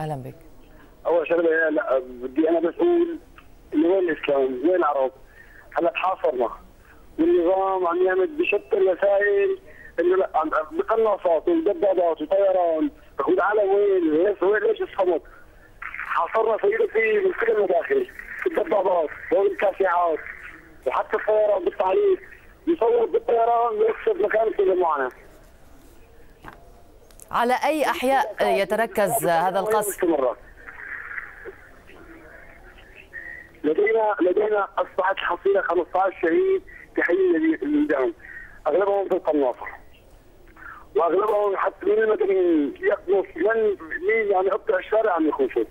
اهلا بك. اول شغله لا بدي انا بس اقول انه وين الاسلام؟ وين العرب؟ هلا تحاصرنا والنظام عم يعمل بشتى الوسائل انه لا بقناصات ودبابات وطيران. العالم وين؟ ليش الصمت؟ حاصرنا سيدتي من كل المداخل، الدبابات والكاسعات وحتى الطيران بالتعليق يصور بالطيران ويكسب مكان التجمعنا. على اي احياء يتركز هذا القصف؟ لدينا اصبحت حصيله 15 شهيد في حي الميدان، اغلبهم في القناصه واغلبهم حتى من المدنيين يقنص مين يعني قطع الشارع عم يخوفوا.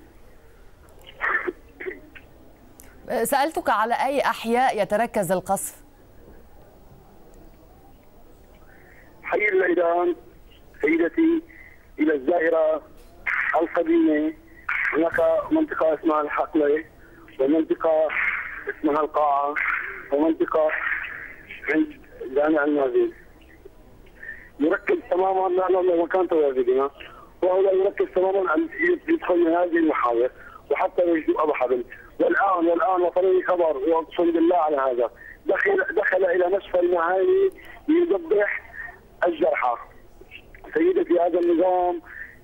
سألتك على أي أحياء يتركز القصف؟ حي الميدان سيدتي إلى الزائرة القديمة، هناك منطقة اسمها الحقلة ومنطقة اسمها القاعة ومنطقة عند جامع المازن. يركز تماما لأنه مكان تواجدنا، وهو يركز تماما أن يدخل من هذه المحاور وحتى يجدوا أبو حبل. والآن وصلني خبر وأقسم بالله على هذا دخل إلى مشفى المعاني ليذبح الجرحى. سيدتي هذا النظام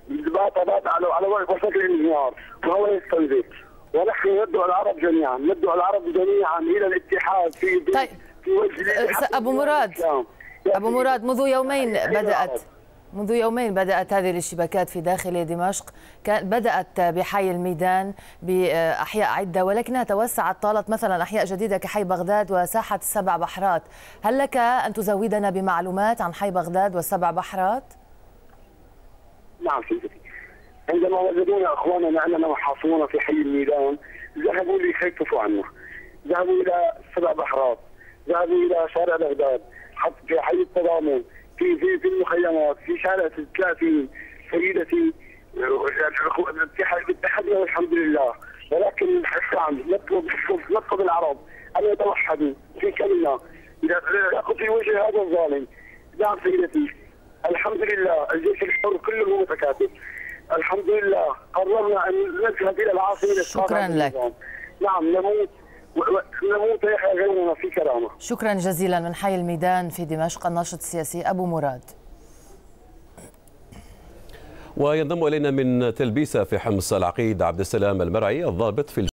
بات على وشكل الانهيار وهو يستنزف، ونحن ندعو العرب جميعا إلى الاتحاد في وجه أبو مراد منذ يومين بدأت هذه الاشتباكات في داخل دمشق. بدأت بحي الميدان بأحياء عدة ولكنها توسعت، طالت مثلا أحياء جديدة كحي بغداد وساحة السبع بحرات. هل لك أن تزودنا بمعلومات عن حي بغداد والسبع بحرات؟ نعم سيدتي، عندما وجدونا أخواننا أننا محاصرون في حي الميدان ذهبوا ليخففوا عنا، ذهبوا إلى السبع بحرات، ذهبوا إلى شارع بغداد، حتى في حي التضامن، في المخيمات، في شارع 30. سيدتي اتحدنا والحمد لله، ولكن الحكام نطلب العرب ان يتوحدوا في كلمه في وجه هذا الظالم. نعم سيدتي، الحمد لله الجيش الحر كله متكاتف، الحمد لله قررنا ان نذهب الى العاصمه. شكرا لك. نعم نموت يحيى غيرنا في كرامه. شكرا جزيلا. من حي الميدان في دمشق الناشط السياسي أبو مراد. وينضم إلينا من تلبيسة في حمص العقيد عبد السلام المرعي الضابط في